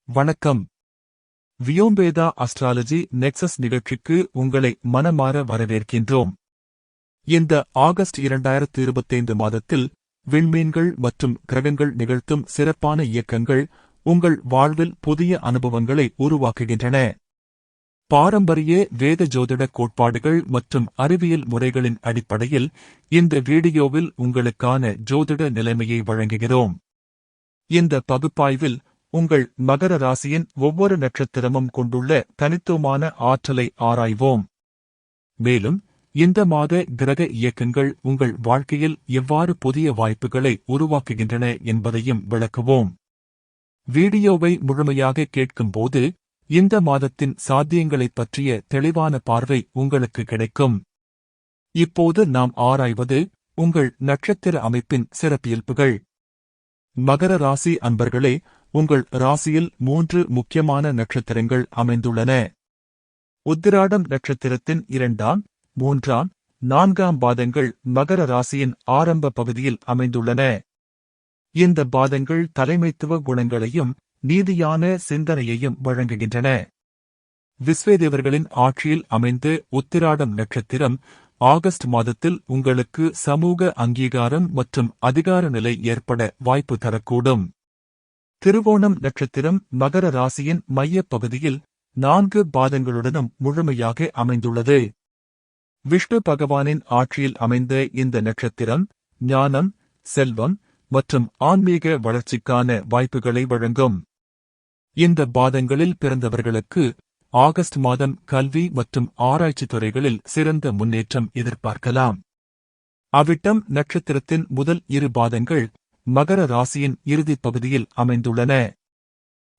வணக்கம். வியோம்பேதா astrology nexus நிகழ்ச்சிக்கு உங்களை மனமார வரவேற்கின்றோம். இந்த ஆகஸ்ட் 2025 மாதத்தில் விண்மீன்கள் மற்றும் கிரகங்கள் நிகழ்த்தும் சிறப்பான இயக்கங்கள் உங்கள் வாழ்வில் புதிய அனுபவங்களை உருவாக்குகின்றன. பாரம்பரிய வேத ஜோதிட கோட்பாடுகள் மற்றும் அறிவியல் முறைகளின் அடிப்படையில் இந்த வீடியோவில் உங்களுக்கான ஜோதிட நிலைமையை வழங்குகிறோம். இந்த பகுப்பாய்வில் உங்கள் மகர ராசியின் ஒவ்வொரு நட்சத்திரமும் கொண்டுள்ள தனித்துவமான ஆற்றலை ஆராய்வோம். மேலும் இந்த மாத கிரக இயக்கங்கள் உங்கள் வாழ்க்கையில் எவ்வாறு புதிய வாய்ப்புகளை உருவாக்குகின்றன என்பதையும் விளக்குவோம். வீடியோவை முழுமையாக கேட்கும்போது இந்த மாதத்தின் சாத்தியங்களைப் பற்றிய தெளிவான பார்வை உங்களுக்கு கிடைக்கும். இப்போது நாம் ஆராய்வது உங்கள் நட்சத்திர அமைப்பின் சிறப்பியல்புகள். மகர ராசி அன்பர்களே, உங்கள் ராசியில் 3 முக்கியமான நட்சத்திரங்கள் அமைந்துள்ளன. உத்திராடம் நட்சத்திரத்தின் 2ஆம், 3ஆம், 4ஆம் பாதங்கள் மகர ராசியின் ஆரம்ப பகுதியில் அமைந்துள்ளன. இந்த பாதங்கள் தலைமைத்துவ குணங்களையும் நீதியான சிந்தனையையும் வழங்குகின்றன. விஸ்வேதேவர்களின் ஆட்சியில் அமைந்த உத்திராடம் நட்சத்திரம் ஆகஸ்ட் மாதத்தில் உங்களுக்கு சமூக அங்கீகாரம் மற்றும் அதிகார நிலை ஏற்பட வாய்ப்பு தரக்கூடும். திருவோணம் நட்சத்திரம் மகர ராசியின் மையப் பகுதியில் 4 பாதங்களுடனும் முழுமையாக அமைந்துள்ளது. விஷ்ணு பகவானின் ஆட்சியில் அமைந்த இந்த நட்சத்திரம் ஞானம், செல்வம் மற்றும் ஆன்மீக வளர்ச்சிக்கான வாய்ப்புகளை வழங்கும். இந்த பாதங்களில் பிறந்தவர்களுக்கு ஆகஸ்ட் மாதம் கல்வி மற்றும் ஆராய்ச்சி துறைகளில் சிறந்த முன்னேற்றம் எதிர்பார்க்கலாம். அவிட்டம் நட்சத்திரத்தின் முதல் 2 பாதங்கள் மகர ராசியின் இறுதிப் பகுதியில் அமைந்துள்ளன.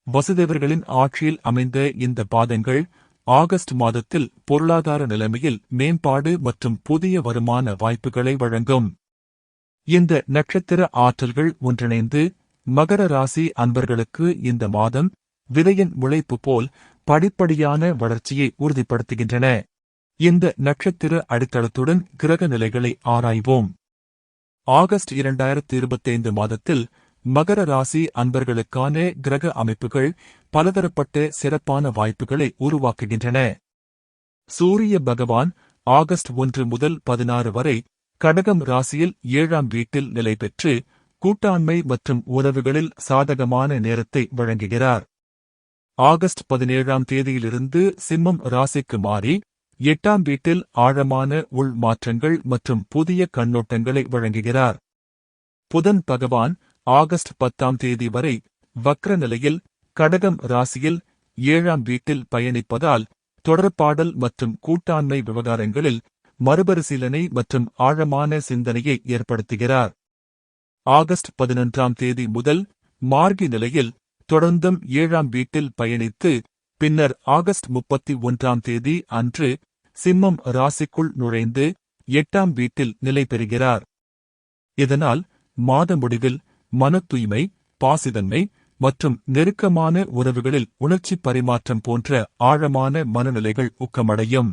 வசுதேவர்களின் ஆட்சியில் அமைந்த இந்த பாதங்கள் ஆகஸ்ட் மாதத்தில் பொருளாதார நிலைமையில் மேம்பாடு மற்றும் புதிய வருமான வாய்ப்புகளை வழங்கும். இந்த நட்சத்திர ஆற்றல்கள் ஒன்றிணைந்து மகர ராசி அன்பர்களுக்கு இந்த மாதம் விதையின் முளைப்பு போல் படிப்படியான வளர்ச்சியை உறுதிப்படுத்துகின்றன. இந்த நட்சத்திர அடித்தளத்துடன் கிரக நிலைகளை ஆராய்வோம். ஆகஸ்ட் 2025 மாதத்தில் மகர ராசி அன்பர்களுக்கான கிரக அமைப்புகள் பலதரப்பட்ட சிறப்பான வாய்ப்புகளை உருவாக்குகின்றன. சூரிய பகவான் ஆகஸ்ட் 1 முதல் 16 வரை கடகம் ராசியில் 7ஆம் வீட்டில் நிலை பெற்று கூட்டாண்மை மற்றும் உறவுகளில் சாதகமான நேரத்தை வழங்குகிறார். ஆகஸ்ட் 17ஆம் தேதியிலிருந்து சிம்மம் ராசிக்கு மாறி 8ஆம் வீட்டில் ஆழமான உள் மாற்றங்கள் மற்றும் புதிய கண்ணோட்டங்களை வழங்குகிறார். புதன் பகவான் ஆகஸ்ட் 10ஆம் தேதி வரை வக்ர நிலையில் கடகம் ராசியில் 7ஆம் வீட்டில் பயணிப்பதால் தொடர்பாடல் மற்றும் கூட்டாண்மை விவகாரங்களில் மறுபரிசீலனை மற்றும் ஆழமான சிந்தனையை ஏற்படுத்துகிறார். ஆகஸ்ட் 11ஆம் தேதி முதல் மார்கி நிலையில் தொடர்ந்தும் 7ஆம் வீட்டில் பயணித்து பின்னர் ஆகஸ்ட் 31ஆம் தேதி அன்று சிம்மம் ராசிக்குள் நுழைந்து 8ஆம் வீட்டில் நிலை பெறுகிறார். இதனால் மாத முடிவில் மன தூய்மை, பாசிதன்மை மற்றும் நெருக்கமான உறவுகளில் உணர்ச்சி பரிமாற்றம் போன்ற ஆழமான மனநிலைகள் ஊக்கமடையும்.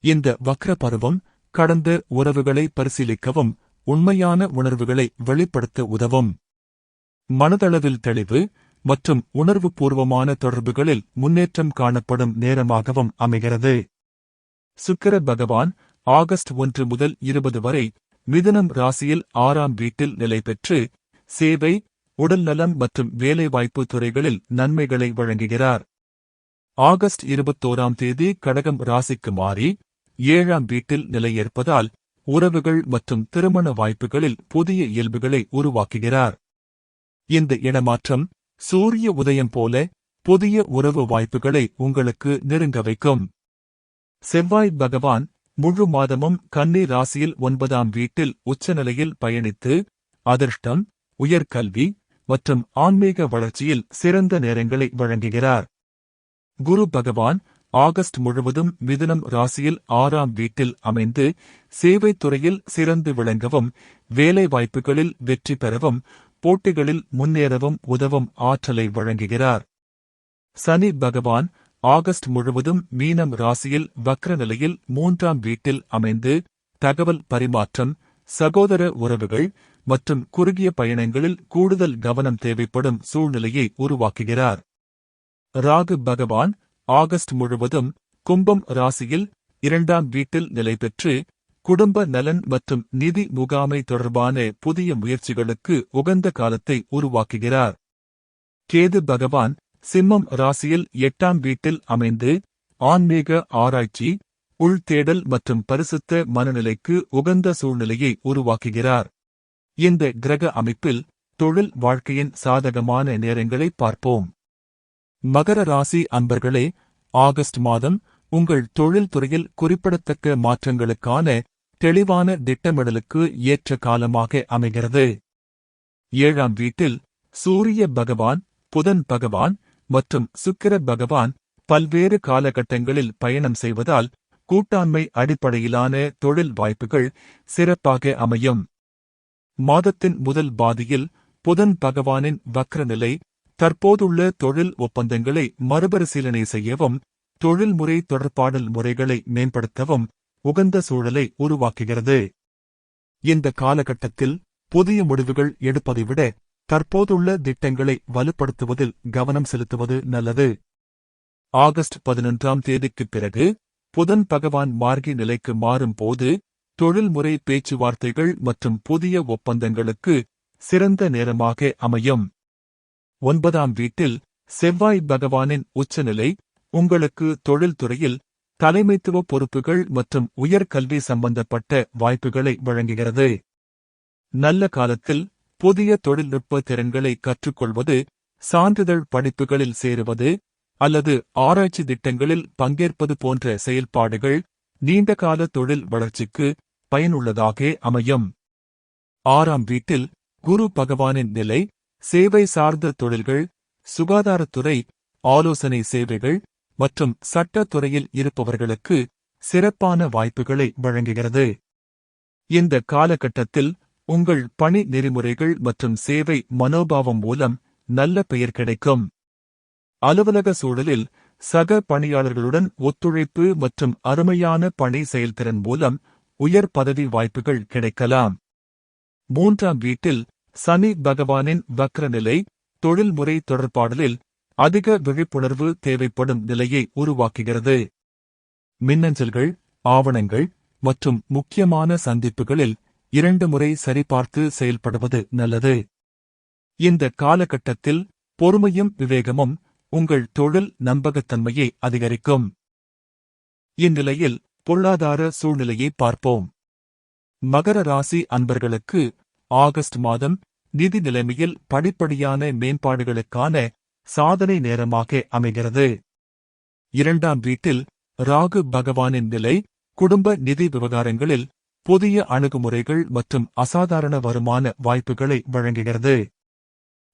இந்த வக்ர பருவம் கடந்த உறவுகளை பரிசீலிக்கவும் உண்மையான உணர்வுகளை வெளிப்படுத்த உதவும். மனதளவில் தெளிவு மற்றும் உணர்வுபூர்வமான தொடர்புகளில் முன்னேற்றம் காணப்படும் நேரமாகவும் அமைகிறது. சுக்கிர பகவான் ஆகஸ்ட் 1 முதல் 20 வரை மிதுனம் ராசியில் 6ஆம் வீட்டில் நிலை பெற்று சேவை, உடல்நலம் மற்றும் வேலைவாய்ப்பு துறைகளில் நன்மைகளை வழங்குகிறார். ஆகஸ்ட் 21ஆம் தேதி கடகம் ராசிக்கு மாறி 7ஆம் வீட்டில் நிலையேற்பதால் உறவுகள் மற்றும் திருமண வாய்ப்புகளில் புதிய இயல்புகளை உருவாக்குகிறார். இந்த இடமாற்றம் சூரிய உதயம் போல புதிய உறவு வாய்ப்புகளை உங்களுக்கு நெருங்க வைக்கும். செவ்வாய் பகவான் முழு மாதமும் கன்னி ராசியில் 9ஆம் வீட்டில் உச்சநிலையில் பயணித்து அதிர்ஷ்டம், உயர்கல்வி மற்றும் ஆன்மீக வளர்ச்சியில் சிறந்த நேரங்களை வழங்குகிறார். குரு பகவான் ஆகஸ்ட் முழுவதும் மிதுனம் ராசியில் 6ஆம் வீட்டில் அமைந்து சேவைத் துறையில் சிறந்து விளங்கவும் வேலை வாய்ப்புகளில் வெற்றி பெறவும் போட்டிகளில் முன்னேறவும் உதவும் ஆற்றலை வழங்குகிறார். சனி பகவான் ஆகஸ்ட் முழுவதும் மீனம் ராசியில் வக்ர நிலையில் 3ஆம் வீட்டில் அமைந்து தகவல் பரிமாற்றம், சகோதர உறவுகள் மற்றும் குறுகிய பயணங்களில் கூடுதல் கவனம் தேவைப்படும் சூழ்நிலையை உருவாக்குகிறார். ராகு பகவான் ஆகஸ்ட் முழுவதும் கும்பம் ராசியில் 2ஆம் வீட்டில் நிலை பெற்று குடும்ப நலன் மற்றும் நிதி முகாமை தொடர்பான புதிய முயற்சிகளுக்கு உகந்த காலத்தை உருவாக்குகிறார். கேது பகவான் சிம்மம் ராசியில் 8ஆம் வீட்டில் அமைந்து ஆன்மீக ஆராய்ச்சி, உள்தேடல் மற்றும் பரிசுத்த மனநிலைக்கு உகந்த சூழ்நிலையை உருவாக்குகிறார். இந்த கிரக அமைப்பில் தொழில் வாழ்க்கையின் சாதகமான நேரங்களை பார்ப்போம். மகர ராசி அன்பர்களே, ஆகஸ்ட் மாதம் உங்கள் தொழில் துறையில் குறிப்பிடத்தக்க மாற்றங்களுக்கான தெளிவான திட்டமிடலுக்கு ஏற்ற காலமாக அமைகிறது. 7ஆம் வீட்டில் சூரிய பகவான், புதன் பகவான் மற்றும் சுக்கிர பகவான் பல்வேறு காலகட்டங்களில் பயணம் செய்வதால் கூட்டாண்மை அடிப்படையிலான தொழில் வாய்ப்புகள் சிறப்பாக அமையும். மாதத்தின் முதல் பாதியில் புதன் பகவானின் வக்ரநிலை தற்போதுள்ள தொழில் ஒப்பந்தங்களை மறுபரிசீலனை செய்யவும், தொழில்முறை தொடர்பாடல் முறைகளை மேம்படுத்தவும் உகந்த சூழலை உருவாக்குகிறது. இந்த காலகட்டத்தில் புதிய முடிவுகள் எடுப்பதை விட தற்போதுள்ள திட்டங்களை வலுப்படுத்துவதில் கவனம் செலுத்துவது நல்லது. ஆகஸ்ட் 11ஆம் தேதிக்குப் பிறகு புதன் பகவான் மார்கி நிலைக்கு மாறும் போது தொழில்முறை பேச்சுவார்த்தைகள் மற்றும் புதிய ஒப்பந்தங்களுக்கு சிறந்த நேரமாக அமையும். 9ஆம் வீட்டில் செவ்வாய் பகவானின் உச்சநிலை உங்களுக்கு தொழில்துறையில் தலைமைத்துவ பொறுப்புகள் மற்றும் உயர்கல்வி சம்பந்தப்பட்ட வாய்ப்புகளை வழங்குகிறது. நல்ல காலத்தில் புதிய தொழில்நுட்ப திறன்களை கற்றுக்கொள்வது, சான்றிதழ் படிப்புகளில் சேருவது அல்லது ஆராய்ச்சி திட்டங்களில் பங்கேற்பது போன்ற செயல்பாடுகள் நீண்டகால தொழில் வளர்ச்சிக்கு பயனுள்ளதாக அமையும். 6ஆம் வீட்டில் குரு பகவானின் நிலை சேவை சார்ந்த தொழில்கள், சுகாதாரத்துறை, ஆலோசனை சேவைகள் மற்றும் சட்டத்துறையில் இருப்பவர்களுக்கு சிறப்பான வாய்ப்புகளை வழங்குகிறது. இந்த காலகட்டத்தில் உங்கள் பணி நெறிமுறைகள் மற்றும் சேவை மனோபாவம் மூலம் நல்ல பெயர் கிடைக்கும். அலுவலக சூழலில் சக பணியாளர்களுடன் ஒத்துழைப்பு மற்றும் அருமையான பணி செயல்திறன் மூலம் உயர் பதவி வாய்ப்புகள் கிடைக்கலாம். 3ஆம் வீட்டில் சனி பகவானின் வக்ரநிலை தொழில்முறை தொடர்பாடலில் அதிக விழிப்புணர்வு தேவைப்படும் நிலையை உருவாக்குகிறது. மின்னஞ்சல்கள், ஆவணங்கள் மற்றும் முக்கியமான சந்திப்புகளில் 2 முறை சரிபார்த்து செயல்படுவது நல்லது. இந்த காலகட்டத்தில் பொறுமையும் விவேகமும் உங்கள் தொழில் நம்பகத்தன்மையை அதிகரிக்கும். இந்நிலையில் பொருளாதார சூழ்நிலையை பார்ப்போம். மகர ராசி அன்பர்களுக்கு ஆகஸ்ட் மாதம் நிதி நிலைமையில் படிப்படியான மேம்பாடுகளுக்கான சாதனை நேரமாக அமைகிறது. 2ஆம் வீட்டில் ராகு பகவானின் நிலை குடும்ப நிதி விவகாரங்களில் புதிய அணுகுமுறைகள் மற்றும் அசாதாரண வருமான வாய்ப்புகளை வழங்குகிறது.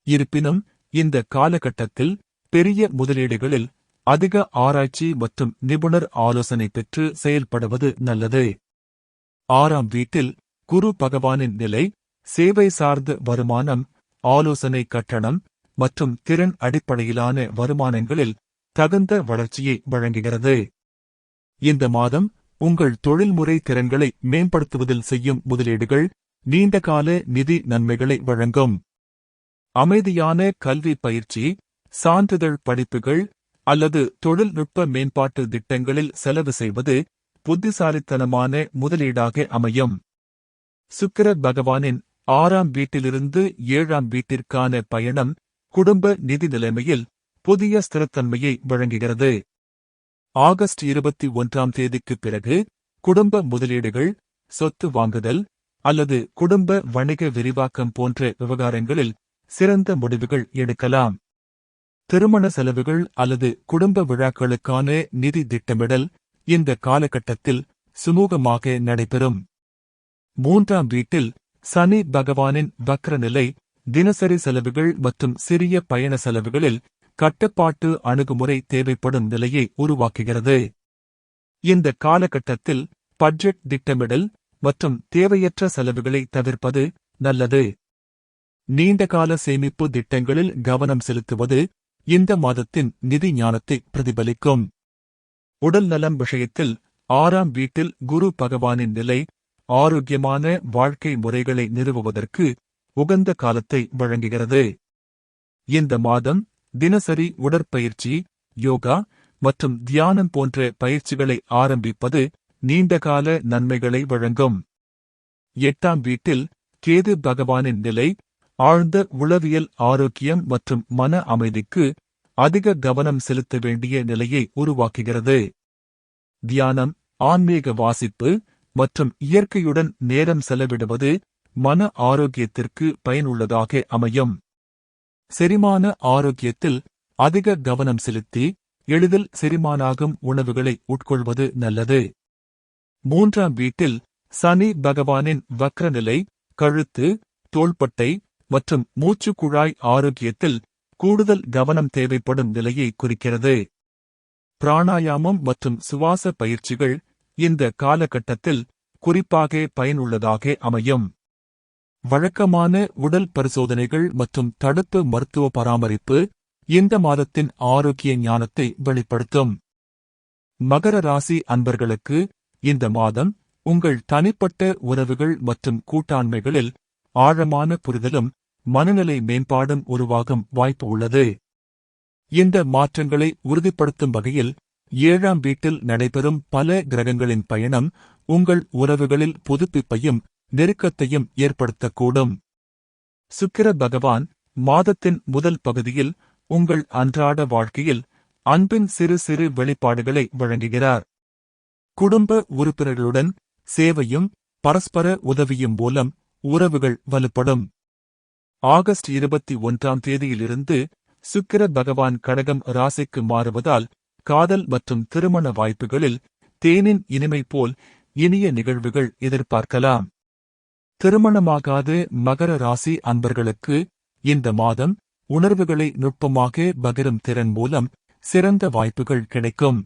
இருப்பினும் இந்த காலகட்டத்தில் பெரிய முதலீடுகளில் அதிக ஆராய்ச்சி மற்றும் நிபுணர் ஆலோசனை பெற்று செயல்படுவது நல்லது. 6ஆம் வீட்டில் குரு பகவானின் நிலை சேவை சார்ந்த வருமானம், ஆலோசனை கட்டணம் மற்றும் திறன் அடிப்படையிலான வருமானங்களில் தகுந்த வளர்ச்சியை வழங்குகிறது. இந்த மாதம் உங்கள் தொழில்முறை திறன்களை மேம்படுத்துவதில் செய்யும் முதலீடுகள் நீண்டகால நிதி நன்மைகளை வழங்கும். அமைதியான கல்வி பயிற்சி, சான்றிதழ் படிப்புகள் அல்லது தொழில்நுட்ப மேம்பாட்டு திட்டங்களில் செலவு செய்வது புத்திசாலித்தனமான முதலீடாக அமையும். சுக்கிர பகவானின் 6ஆம் வீட்டிலிருந்து 7ஆம் வீட்டிற்கான பயணம் குடும்ப நிதி நிலைமையில் புதிய ஸ்திரத்தன்மையை வழங்குகிறது. ஆகஸ்ட் 21ஆம் தேதிக்குப் பிறகு குடும்ப முதலீடுகள், சொத்து வாங்குதல் அல்லது குடும்ப வணிக விரிவாக்கம் போன்ற விவகாரங்களில் சிறந்த முடிவுகள் எடுக்கலாம். திருமண செலவுகள் அல்லது குடும்ப விழாக்களுக்கான நிதி திட்டமிடல் இந்த காலகட்டத்தில் சுமூகமாக நடைபெறும். 3ஆம் வீட்டில் சனி பகவானின் வக்ரநிலை தினசரி செலவுகள் மற்றும் சிறிய பயண செலவுகளில் கட்டுப்பாட்டு அணுகுமுறை தேவைப்படும் நிலையை உருவாக்குகிறது. இந்த காலகட்டத்தில் பட்ஜெட் திட்டமிடல் மற்றும் தேவையற்ற செலவுகளை தவிர்ப்பது நல்லது. நீண்டகால சேமிப்பு திட்டங்களில் கவனம் செலுத்துவது இந்த மாதத்தின் நிதி ஞானத்தை பிரதிபலிக்கும். உடல் நலம் விஷயத்தில் 6ஆம் வீட்டில் குரு பகவானின் நிலை ஆரோக்கியமான வாழ்க்கை முறைகளை நிறுவுவதற்கு உகந்த காலத்தை வழங்குகிறது. இந்த மாதம் தினசரி உடற்பயிற்சி, யோகா மற்றும் தியானம் போன்ற பயிற்சிகளை ஆரம்பிப்பது நீண்டகால நன்மைகளை வழங்கும். 8ஆம் வீட்டில் கேது பகவானின் நிலை ஆழ்ந்த உளவியல் ஆரோக்கியம் மற்றும் மன அமைதிக்கு அதிக கவனம் செலுத்த வேண்டிய நிலையை உருவாக்குகிறது. தியானம், ஆன்மீக வாசிப்பு மற்றும் இயற்கையுடன் நேரம் செலவிடுவது மன ஆரோக்கியத்திற்கு பயனுள்ளதாக அமையும். செரிமான ஆரோக்கியத்தில் அதிக கவனம் செலுத்தி எளிதில் செரிமானாகும் உணவுகளை உட்கொள்வது நல்லது. 3ஆம் வீட்டில் சனி பகவானின் வக்ரநிலை கழுத்து, தோள்பட்டை மற்றும் மூச்சுக்குழாய் ஆரோக்கியத்தில் கூடுதல் கவனம் தேவைப்படும் நிலையை குறிக்கிறது. பிராணாயாமம் மற்றும் சுவாச பயிற்சிகள் இந்த காலகட்டத்தில் குறிப்பாக பயனுள்ளதாக அமையும். வழக்கமான உடல் பரிசோதனைகள் மற்றும் தடுப்பு மருத்துவ பராமரிப்பு இந்த மாதத்தின் ஆரோக்கிய ஞானத்தை வெளிப்படுத்தும். மகர ராசி அன்பர்களுக்கு இந்த மாதம் உங்கள் தனிப்பட்ட உறவுகள் மற்றும் கூட்டாண்மைகளில் ஆழமான புரிதலும் மனநிலை மேம்பாடும் உருவாகும் வாய்ப்பு உள்ளது. இந்த மாற்றங்களை உறுதிப்படுத்தும் வகையில் 7ஆம் வீட்டில் நடைபெறும் பல கிரகங்களின் பயணம் உங்கள் உறவுகளில் புதுப்பிப்பையும் நெருக்கத்தையும் ஏற்படுத்தக்கூடும். சுக்கிர பகவான் மாதத்தின் முதல் பகுதியில் உங்கள் அன்றாட வாழ்க்கையில் அன்பின் சிறு சிறு வெளிப்பாடுகளை வழங்குகிறார். குடும்ப உறுப்பினர்களுடன் சேவையும் பரஸ்பர உதவியும் மூலம் உறவுகள் வலுப்படும். ஆகஸ்ட் 21ஆம் தேதியிலிருந்து சுக்கிர பகவான் கடகம் ராசிக்கு மாறுவதால் காதல் மற்றும் திருமண வாய்ப்புகளில் தேனின் இனிமை போல் இனிய நிகழ்வுகள் எதிர்பார்க்கலாம். திருமணமாகாத மகர ராசி அன்பர்களுக்கு இந்த மாதம் உணர்வுகளை நுட்பமாக பகிரும் திறன் மூலம் சிறந்த வாய்ப்புகள் கிடைக்கும்.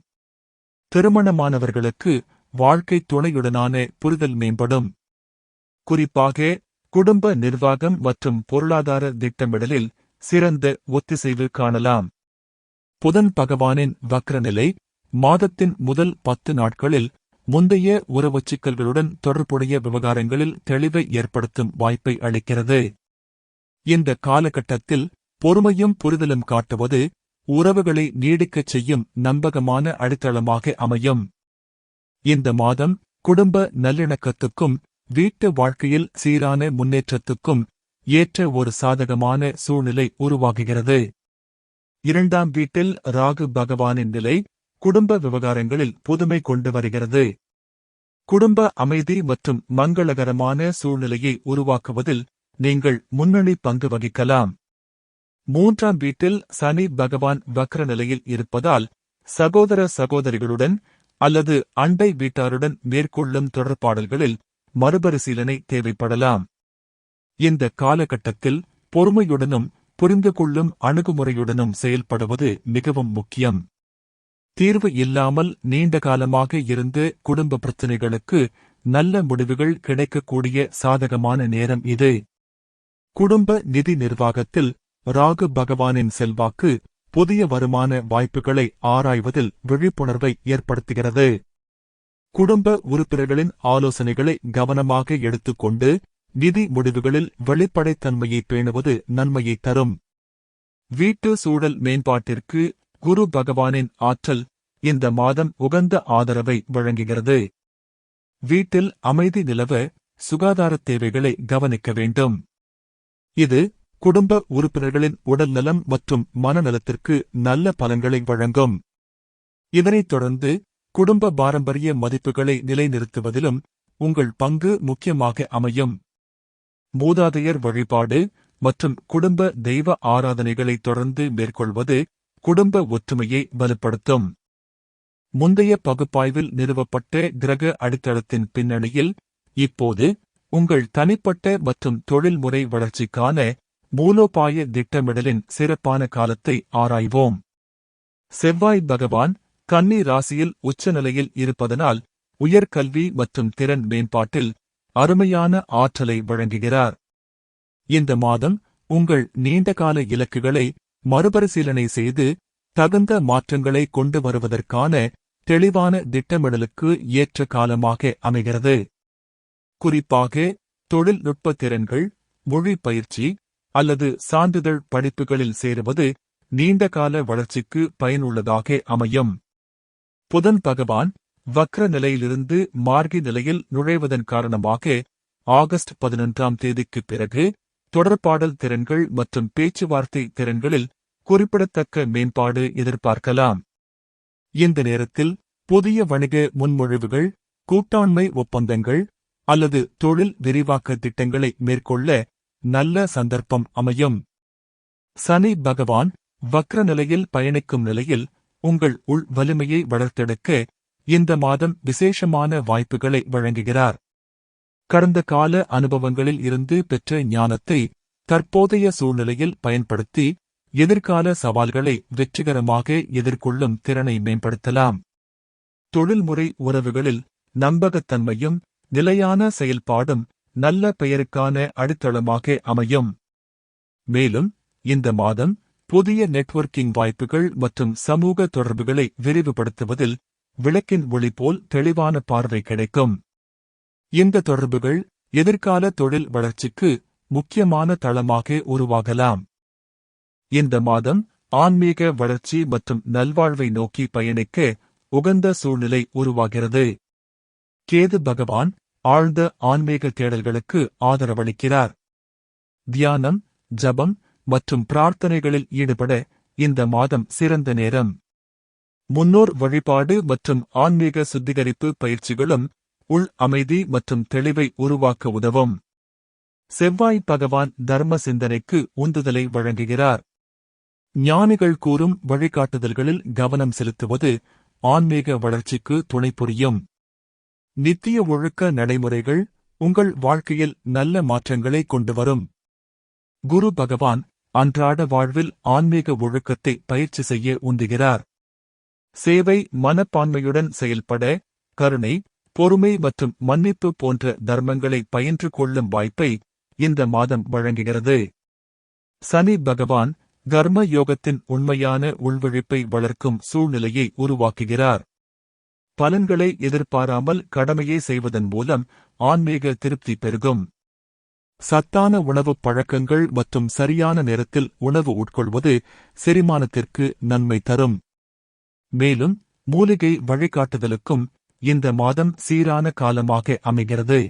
திருமணமானவர்களுக்கு வாழ்க்கை துணையுடனான புரிதல் மேம்படும். குறிப்பாக குடும்ப நிர்வாகம் மற்றும் பொருளாதார திட்டமிடலில் சிறந்த ஒத்திசைவு காணலாம். புதன் பகவானின் வக்ரநிலை மாதத்தின் முதல் 10 நாட்களில் முந்தைய உறவுச் சிக்கல்களுடன் தொடர்புடைய விவகாரங்களில் தெளிவை ஏற்படுத்தும் வாய்ப்பை அளிக்கிறது. இந்த காலகட்டத்தில் பொறுமையும் புரிதலும் காட்டுவது உறவுகளை நீடிக்கச் செய்யும் நம்பகமான அடித்தளமாக அமையும். இந்த மாதம் குடும்ப நல்லிணக்கத்துக்கும் வீட்டு வாழ்க்கையில் சீரான முன்னேற்றத்துக்கும் ஏற்ற ஒரு சாதகமான சூழ்நிலை உருவாகுகிறது. 2ஆம் வீட்டில் ராகு பகவானின் நிலை குடும்ப விவகாரங்களில் புதுமை கொண்டு வருகிறது. குடும்ப அமைதி மற்றும் மங்களகரமான சூழ்நிலையை உருவாக்குவதில் நீங்கள் முன்னணி பங்கு வகிக்கலாம். 3ஆம் வீட்டில் சனி பகவான் வக்ர நிலையில் இருப்பதால் சகோதர சகோதரிகளுடன் அல்லது அண்டை வீட்டாருடன் மேற்கொள்ளும் தொடர்பாடல்களில் மறுபரிசீலனை தேவைப்படலாம். இந்த காலகட்டத்தில் பொறுமையுடனும் புரிந்து கொள்ளும் அணுகுமுறையுடனும் செயல்படுவது மிகவும் முக்கியம். தீர்வு இல்லாமல் நீண்டகாலமாக இருந்த குடும்ப பிரச்சினைகளுக்கு நல்ல முடிவுகள் கிடைக்கக்கூடிய சாதகமான நேரம் இது. குடும்ப நிதி நிர்வாகத்தில் ராகு பகவானின் செல்வாக்கு புதிய வருமான வாய்ப்புகளை ஆராய்வதில் விழிப்புணர்வை ஏற்படுத்துகிறது. குடும்ப உறுப்பினர்களின் ஆலோசனைகளை கவனமாக எடுத்துக்கொண்டு நிதி முடிவுகளில் வெளிப்படைத்தன்மையை பேணுவது நன்மையை தரும். வீட்டு சூழல் மேம்பாட்டிற்கு குரு பகவானின் ஆற்றல் இந்த மாதம் உகந்த ஆதரவை வழங்குகிறது. வீட்டில் அமைதி நிலவ சுகாதாரத் தேவைகளை கவனிக்க வேண்டும். இது குடும்ப உறுப்பினர்களின் உடல்நலம் மற்றும் மனநலத்திற்கு நல்ல பலன்களை வழங்கும். இதனைத் தொடர்ந்து குடும்ப பாரம்பரிய மதிப்புகளை நிலைநிறுத்துவதிலும் உங்கள் பங்கு முக்கியமாக அமையும். மூதாதையர் வழிபாடு மற்றும் குடும்ப தெய்வ ஆராதனைகளை தொடர்ந்து மேற்கொள்வது குடும்ப ஒற்றுமையை வலுப்படுத்தும். முந்தைய பகுப்பாய்வில் நிறுவப்பட்ட கிரக அடித்தளத்தின் பின்னணியில் இப்போது உங்கள் தனிப்பட்ட மற்றும் தொழில்முறை வளர்ச்சிக்கான மூலோபாய திட்டமிடலின் சிறப்பான காலத்தை ஆராய்வோம். செவ்வாய் பகவான் கன்னி ராசியில் உச்சநிலையில் இருப்பதனால் உயர்கல்வி மற்றும் திறன் மேம்பாட்டில் அருமையான ஆற்றலை வழங்குகிறார். இந்த மாதம் உங்கள் நீண்டகால இலக்குகளை மறுபரிசீலனை செய்து தகுந்த மாற்றங்களை கொண்டு வருவதற்கான தெளிவான திட்டமிடலுக்கு ஏற்ற காலமாக அமைகிறது. குறிப்பாக தொழில்நுட்ப திறன்கள், மொழி பயிற்சி அல்லது சான்றிதழ் படிப்புகளில் சேருவது நீண்டகால வளர்ச்சிக்கு பயனுள்ளதாக அமையும். புதன் பகவான் வக்ர நிலையிலிருந்து மார்கி நிலையில் நுழைவதன் காரணமாக ஆகஸ்ட் 11ஆம் தேதிக்குப் பிறகு தொடர்பாடல் திறன்கள் மற்றும் பேச்சுவார்த்தை திறன்களில் குறிப்பிடத்தக்க மேம்பாடு எதிர்பார்க்கலாம். இந்த நேரத்தில் புதிய வணிக முன்மொழிவுகள், கூட்டாண்மை ஒப்பந்தங்கள் அல்லது தொழில் விரிவாக்க திட்டங்களை மேற்கொள்ள நல்ல சந்தர்ப்பம் அமையும். சனி பகவான் வக்ர நிலையில் பயணிக்கும் நிலையில் உங்கள் உள் வலிமையை வளர்த்தெடுக்க இந்த மாதம் விசேஷமான வாய்ப்புகளை வழங்குகிறார். கடந்த கால அனுபவங்களில் இருந்து பெற்ற ஞானத்தை தற்போதைய சூழ்நிலையில் பயன்படுத்தி எதிர்கால சவால்களை வெற்றிகரமாக எதிர்கொள்ளும் திறனை மேம்படுத்தலாம். தொழில்முறை உறவுகளில் நம்பகத்தன்மையும் நிலையான செயல்பாடும் நல்ல பெயருக்கான அடித்தளமாக அமையும். மேலும் இந்த மாதம் புதிய நெட்வொர்க்கிங் வாய்ப்புகள் மற்றும் சமூக தொடர்புகளை விரிவுபடுத்துவதில் விளக்கின் ஒளி போல் தெளிவான பார்வை கிடைக்கும். இந்த தொடர்புகள் எதிர்கால தொழில் வளர்ச்சிக்கு முக்கியமான தளமாக உருவாகலாம். இந்த மாதம் ஆன்மீக வளர்ச்சி மற்றும் நல்வாழ்வை நோக்கி பயணிக்க உகந்த சூழ்நிலை உருவாகிறது. கேது பகவான் ஆழ்ந்த ஆன்மீக தேடல்களுக்கு ஆதரவளிக்கிறார். தியானம், ஜபம் மற்றும் பிரார்த்தனைகளில் ஈடுபட இந்த மாதம் சிறந்த நேரம். முன்னோர் வழிபாடு மற்றும் ஆன்மீக சுத்திகரிப்பு பயிற்சிகளும் உள் அமைதி மற்றும் தெளிவை உருவாக்க உதவும். செவ்வாய் பகவான் தர்ம சிந்தனைக்கு உந்துதலை வழங்குகிறார். ஞானிகள் கூறும் வழிகாட்டுதல்களில் கவனம் செலுத்துவது ஆன்மீக வளர்ச்சிக்கு துணை புரியும். நித்திய ஒழுக்க நடைமுறைகள் உங்கள் வாழ்க்கையில் நல்ல மாற்றங்களை கொண்டுவரும். குரு பகவான் அன்றாட வாழ்வில் ஆன்மீக ஒழுக்கத்தை பயிற்சி செய்ய உந்துகிறார். சேவை மனப்பான்மையுடன் செயல்பட கருணை, பொறுமை மற்றும் மன்னிப்பு போன்ற தர்மங்களை பயின்று கொள்ளும் வாய்ப்பை இந்த மாதம் வழங்குகிறது. சனி பகவான் கர்ம யோகத்தின் உண்மையான உள்விழிப்பை வளர்க்கும் சூழ்நிலையை உருவாக்குகிறார். பலன்களை எதிர்பாராமல் கடமையை செய்வதன் மூலம் ஆன்மீக திருப்தி பெருகும். சத்தான உணவுப் பழக்கங்கள் மற்றும் சரியான நேரத்தில் உணவு உட்கொள்வது செரிமானத்திற்கு நன்மை தரும். மேலும் மூலிகை வழிகாட்டுதலுக்கும் இந்த மாதம் சீரான காலமாக அமைகிறது.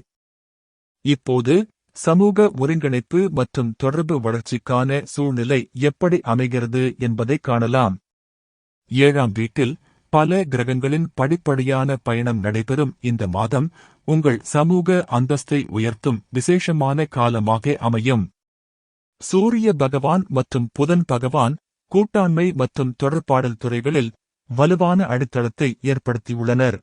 இப்போது சமூக ஒருங்கிணைப்பு மற்றும் தொடர்பு வளர்ச்சிக்கான சூழ்நிலை எப்படி அமைகிறது என்பதை காணலாம். 7ஆம் வீட்டில் பல கிரகங்களின் படிப்படியான பயணம் நடைபெறும் இந்த மாதம் உங்கள் சமூக அந்தஸ்தை உயர்த்தும் விசேஷமான காலமாக அமையும். சூரிய பகவான் மற்றும் புதன் பகவான் கூட்டாண்மை மற்றும் தொடர்பாடல் துறைகளில் வலுவான அடித்தளத்தை ஏற்படுத்தியுள்ளனர்.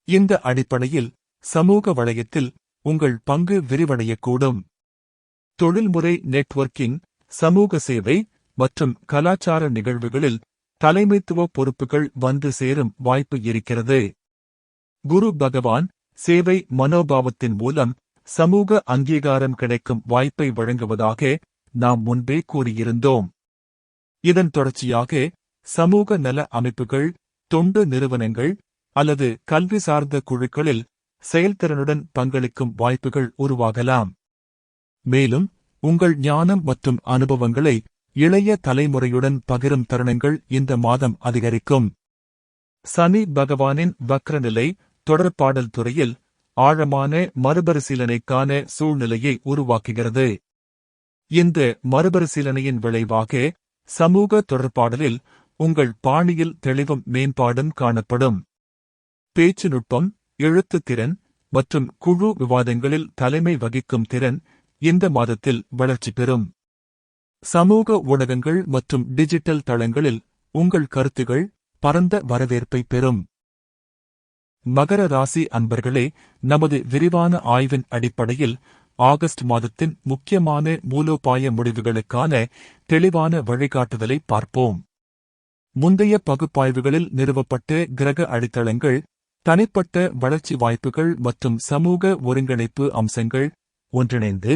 இந்த அடிப்படையில் சமூக வளையத்தில் உங்கள் பங்கு விரிவடையக்கூடும். தொழில்முறை நெட்வொர்க்கிங், சமூக சேவை மற்றும் கலாச்சார நிகழ்வுகளில் தலைமைத்துவ பொறுப்புகள் வந்து சேரும் வாய்ப்பு இருக்கிறது. குரு பகவான் சேவை மனோபாவத்தின் மூலம் சமூக அங்கீகாரம் கிடைக்கும் வாய்ப்பை வழங்குவதாக நாம் முன்பே கூறியிருந்தோம். இதன் தொடர்ச்சியாக சமூக நல அமைப்புகள், தொண்டு நிறுவனங்கள் அல்லது கல்வி சார்ந்த குழுக்களில் செயல்திறனுடன் பங்களிக்கும் வாய்ப்புகள் உருவாகலாம். மேலும் உங்கள் ஞானம் மற்றும் அனுபவங்களை இளைய தலைமுறையுடன் பகிரும் தருணங்கள் இந்த மாதம் அதிகரிக்கும். சனி பகவானின் வக்ரநிலை தொடர்பாடல் துறையில் ஆழமான மறுபரிசீலனைக்கான சூழ்நிலையை உருவாக்குகிறது. இந்த மறுபரிசீலனையின் விளைவாக சமூக தொடர்பாடலில் உங்கள் பாணியில் தெளிவும் மேம்பாடும் காணப்படும். பேச்சு நுட்பம், எழுத்து திறன் மற்றும் குழு விவாதங்களில் தலைமை வகிக்கும் திறன் இந்த மாதத்தில் வளர்ச்சி பெறும். சமூக ஊடகங்கள் மற்றும் டிஜிட்டல் தளங்களில் உங்கள் கருத்துகள் பரந்த வரவேற்பை பெறும். மகர ராசி அன்பர்களே, நமது விரிவான ஆய்வின் அடிப்படையில் ஆகஸ்ட் மாதத்தின் முக்கியமான மூலோபாய முடிவுகளுக்கான தெளிவான வழிகாட்டுதலை பார்ப்போம். முந்தைய பகுப்பாய்வுகளில் நிறுவப்பட்ட கிரக அடித்தளங்கள், தனிப்பட்ட வளர்ச்சி வாய்ப்புகள் மற்றும் சமூக ஒருங்கிணைப்பு அம்சங்கள் ஒன்றிணைந்து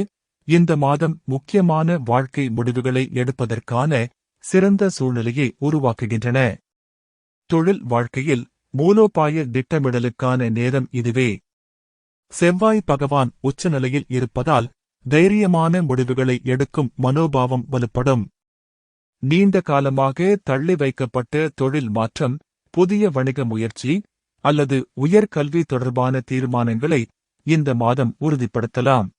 இந்த மாதம் முக்கியமான வாழ்க்கை முடிவுகளை எடுப்பதற்கான சிறந்த சூழ்நிலையை உருவாக்குகின்றன. தொழில் வாழ்க்கையில் மூலோபாய திட்டமிடலுக்கான நேரம் இதுவே. செவ்வாய் பகவான் உச்சநிலையில் இருப்பதால் தைரியமான முடிவுகளை எடுக்கும் மனோபாவம் வலுப்படும். நீண்ட காலமாக தள்ளி வைக்கப்பட்ட தொழில் மாற்றம், புதிய வணிக முயற்சி அல்லது உயர்கல்வி தொடர்பான தீர்மானங்களை இந்த மாதம் உறுதிப்படுத்தலாம்.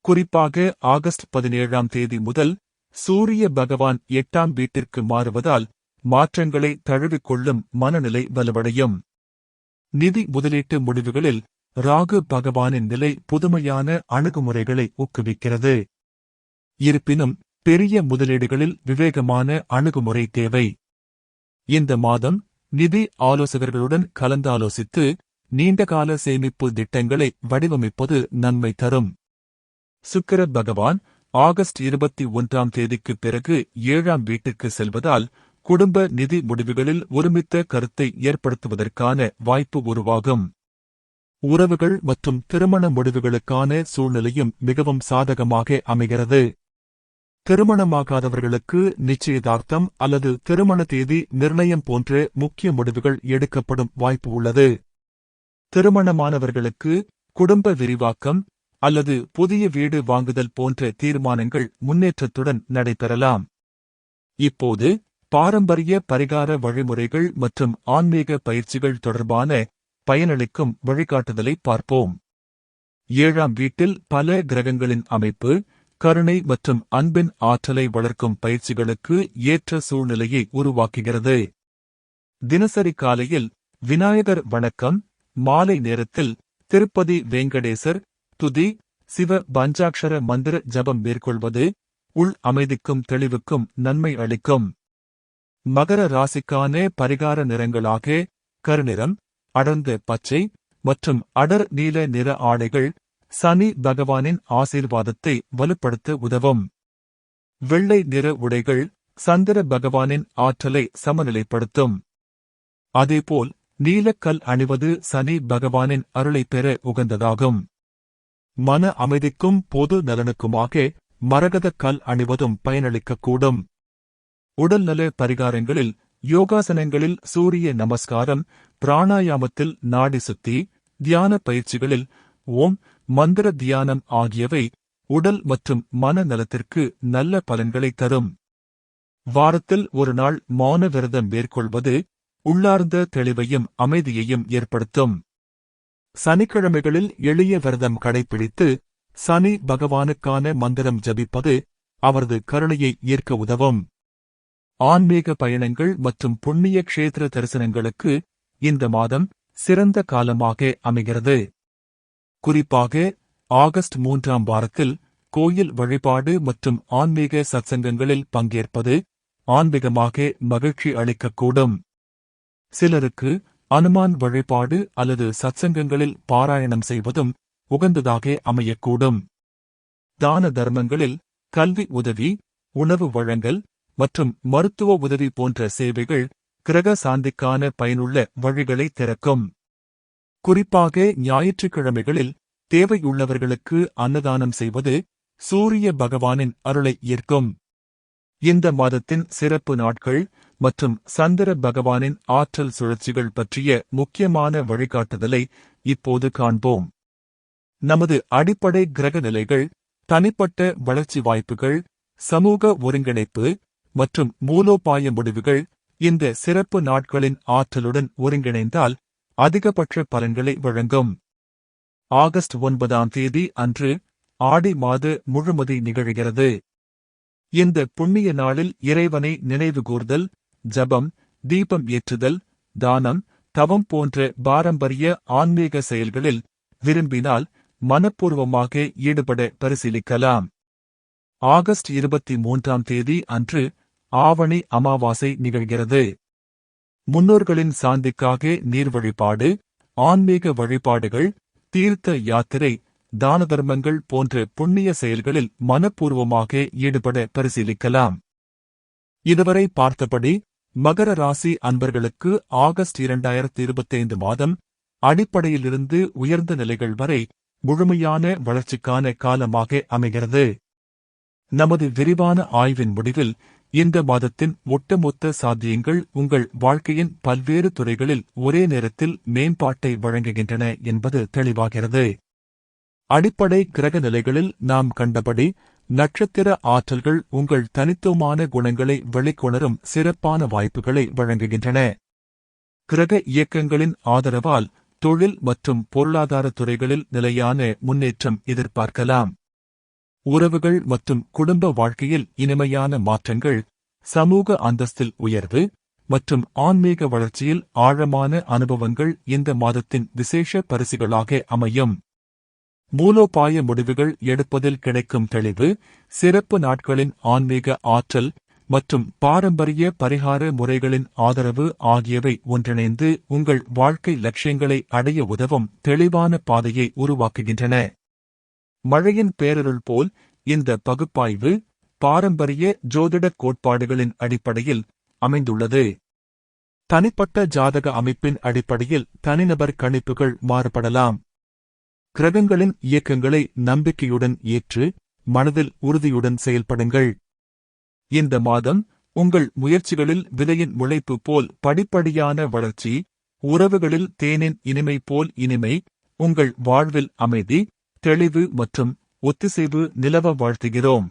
குறிப்பாக ஆகஸ்ட் 17ஆம் தேதி முதல் சூரிய பகவான் 8ஆம் வீட்டிற்கு மாறுவதால் மாற்றங்களை தழுவிக்கொள்ளும் மனநிலை வலுவடையும். நிதி முதலீட்டு முடிவுகளில் ராகு பகவானின் நிலை புதுமையான அணுகுமுறைகளை ஊக்குவிக்கிறது. இருப்பினும் பெரிய முதலீடுகளில் விவேகமான அணுகுமுறை தேவை. இந்த மாதம் நிதி ஆலோசகர்களுடன் கலந்தாலோசித்து நீண்டகால சேமிப்பு திட்டங்களை வடிவமைப்பது நன்மை தரும். சுக்கிர பகவான் ஆகஸ்ட் 21ஆம் தேதிக்குப் பிறகு 7ஆம் வீட்டிற்கு செல்வதால் குடும்ப நிதி முடிவுகளில் ஒருமித்த கருத்தை ஏற்படுத்துவதற்கான வாய்ப்பு உருவாகும். உறவுகள் மற்றும் திருமண முடிவுகளுக்கான சூழ்நிலையும் மிகவும் சாதகமாக அமைகிறது. திருமணமாகாதவர்களுக்கு நிச்சயதார்த்தம் அல்லது திருமண தேதி நிர்ணயம் போன்ற முக்கிய முடிவுகள் எடுக்கப்படும் வாய்ப்பு உள்ளது. திருமணமானவர்களுக்கு குடும்ப விரிவாக்கம் அல்லது புதிய வீடு வாங்குதல் போன்ற தீர்மானங்கள் முன்னேற்றத்துடன் நடைபெறலாம். இப்போது பாரம்பரிய பரிகார வழிமுறைகள் மற்றும் ஆன்மீக பயிற்சிகள் தொடர்பான பயனளிக்கும் வழிகாட்டுதலை பார்ப்போம். 7ஆம் வீட்டில் பல கிரகங்களின் அமைப்பு கருணை மற்றும் அன்பின் ஆற்றலை வளர்க்கும் பயிற்சிகளுக்கு ஏற்ற சூழ்நிலையை உருவாக்குகிறது. தினசரி காலையில் விநாயகர் வணக்கம், மாலை நேரத்தில் திருப்பதி வேங்கடேசர் துதி, சிவ பஞ்சாட்சர மந்திர ஜபம் மேற்கொள்வது உள் அமைதிக்கும் தெளிவுக்கும் நன்மை அளிக்கும். மகர ராசிக்கான பரிகார நிறங்களாக கருநிறம், அடர்ந்த பச்சை மற்றும் அடர் நீல நிற ஆடைகள் சனி பகவானின் ஆசீர்வாதத்தை வலுப்படுத்த உதவும். வெள்ளை நிற உடைகள் சந்திர பகவானின் ஆற்றலை சமநிலைப்படுத்தும். அதேபோல் நீலக்கல் அணிவது சனி பகவானின் அருளை பெற உகந்ததாகும். மன அமைதிக்கும் பொது நலனுக்குமாக மரகதக் கல் அணிவதும் பயனளிக்கக்கூடும். உடல்நல பரிகாரங்களில் யோகாசனங்களில் சூரிய நமஸ்காரம், பிராணாயாமத்தில் நாடி சுத்தி, தியான பயிற்சிகளில் ஓம் மந்திர தியானம் ஆகியவை உடல் மற்றும் மன நலத்திற்கு நல்ல பலன்களை தரும். வாரத்தில் ஒரு நாள் மௌன விரதம் மேற்கொள்வது உள்ளார்ந்த தெளிவையும் அமைதியையும் ஏற்படுத்தும். சனிக்கிழமைகளில் எளிய விரதம் கடைபிடித்து சனி பகவானுக்கான மந்திரம் ஜபிப்பது அவரது கருணையை ஏற்க உதவும். ஆன்மீக பயணங்கள் மற்றும் புண்ணிய க்ஷேத்திர தரிசனங்களுக்கு இந்த மாதம் சிறந்த காலமாக அமைகிறது. குறிப்பாக ஆகஸ்ட் 3ஆம் வாரத்தில் கோயில் வழிபாடு மற்றும் ஆன்மீக சத்சங்கங்களில் பங்கேற்பது ஆன்மீகமாக மகிழ்ச்சி அளிக்கக்கூடும். சிலருக்கு அனுமான் வழிபாடு அல்லது சத்சங்கங்களில் பாராயணம் செய்வதும் உகந்ததாக அமையக்கூடும். தான தர்மங்களில் கல்வி உதவி, உணவு வழங்கல் மற்றும் மருத்துவ உதவி போன்ற சேவைகள் கிரக சாந்திக்கான பயனுள்ள வழிகளை திறக்கும். குறிப்பாக ஞாயிற்றுக்கிழமைகளில் தேவையுள்ளவர்களுக்கு அன்னதானம் செய்வது சூரிய பகவானின் அருளை ஈர்க்கும். இந்த மாதத்தின் சிறப்பு நாட்கள் மற்றும் சந்திர பகவானின் ஆற்றல் சுழற்சிகள் பற்றிய முக்கியமான வழிகாட்டுதலை இப்போது காண்போம். நமது அடிப்படை கிரக நிலைகள், தனிப்பட்ட வளர்ச்சி வாய்ப்புகள், சமூக ஒருங்கிணைப்பு மற்றும் மூலோபாய முடிவுகள் இந்த சிறப்பு நாட்களின் ஆற்றலுடன் ஒருங்கிணைந்தால் அதிகபட்ச பலன்களை வழங்கும். ஆகஸ்ட் 9ஆம் தேதி அன்று ஆடி மாத முழுமதி நிகழ்கிறது. இந்த புண்ணிய நாளில் இறைவனை நினைவுகூர்தல், ஜபம், தீபம் ஏற்றுதல், தானம், தவம் போன்ற பாரம்பரிய ஆன்மீக செயல்களில் விரும்பினால் மனப்பூர்வமாக ஈடுபட பரிசீலிக்கலாம். ஆகஸ்ட் 23ஆம் தேதி அன்று ஆவணி அமாவாசை நிகழ்கிறது. முன்னோர்களின் சாந்திக்காக நீர் வழிபாடு, ஆன்மீக வழிபாடுகள், தீர்த்த யாத்திரை, தான தர்மங்கள் போன்ற புண்ணிய செயல்களில் மனப்பூர்வமாக ஈடுபட பரிசீலிக்கலாம். இதுவரை பார்த்தபடி மகர ராசி அன்பர்களுக்கு ஆகஸ்ட் 2025 மாதம் அடிப்படையிலிருந்து உயர்ந்த நிலைகள் வரை முழுமையான வளர்ச்சிக்கான காலமாக அமைகிறது. நமது விரிவான ஆய்வின் முடிவில் இந்த மாதத்தின் ஒட்டுமொத்த சாத்தியங்கள் உங்கள் வாழ்க்கையின் பல்வேறு துறைகளில் ஒரே நேரத்தில் மேம்பாட்டை வழங்குகின்றன என்பது தெளிவாகிறது. அடிப்படை கிரக நிலைகளில் நாம் கண்டபடி நட்சத்திர ஆற்றல்கள் உங்கள் தனித்துவமான குணங்களை வெளிக்கொணரும் சிறப்பான வாய்ப்புகளை வழங்குகின்றன. கிரக இயக்கங்களின் ஆதரவால் தொழில் மற்றும் பொருளாதார துறைகளில் நிலையான முன்னேற்றம் எதிர்பார்க்கலாம். உறவுகள் மற்றும் குடும்ப வாழ்க்கையில் இனிமையான மாற்றங்கள், சமூக அந்தஸ்தில் உயர்வு மற்றும் ஆன்மீக வளர்ச்சியில் ஆழமான அனுபவங்கள் இந்த மாதத்தின் விசேஷ பரிசுகளாக அமையும். மூலோபாய முடிவுகள் எடுப்பதில் கிடைக்கும் தெளிவு, சிறப்பு நாட்களின் ஆன்மீக ஆற்றல் மற்றும் பாரம்பரிய பரிகார முறைகளின் ஆதரவு ஆகியவை ஒன்றிணைந்து உங்கள் வாழ்க்கை லட்சியங்களை அடைய உதவும் தெளிவான பாதையை உருவாக்குகின்றன. மழையின் பேரருள் போல் இந்த பகுப்பாய்வு பாரம்பரிய ஜோதிடக் கோட்பாடுகளின் அடிப்படையில் அமைந்துள்ளது. தனிப்பட்ட ஜாதக அமைப்பின் அடிப்படையில் தனிநபர் கணிப்புகள் மாறுபடலாம். கிரகங்களின் இயக்கங்களை நம்பிக்கையுடன் ஏற்று மனதில் உறுதியுடன் செயல்படுங்கள். இந்த மாதம் உங்கள் முயற்சிகளில் விதையின் முளைப்பு போல் படிப்படியான வளர்ச்சி, உறவுகளில் தேனின் இனிமை போல் இனிமை, உங்கள் வாழ்வில் அமைதி, தெளிவு மற்றும் ஒத்திசைவு நிலவ வாழ்த்துகிறோம்.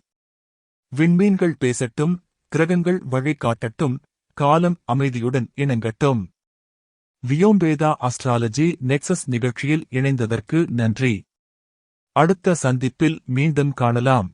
விண்மீன்கள் பேசட்டும், கிரகங்கள் வழிகாட்டட்டும், காலம் அமைதியுடன் இணங்கட்டும். வியோம்வேதா அஸ்ட்ராலஜி நெக்சஸ் நிகழ்ச்சியில் இணைந்ததற்கு நன்றி. அடுத்த சந்திப்பில் மீண்டும் காணலாம்.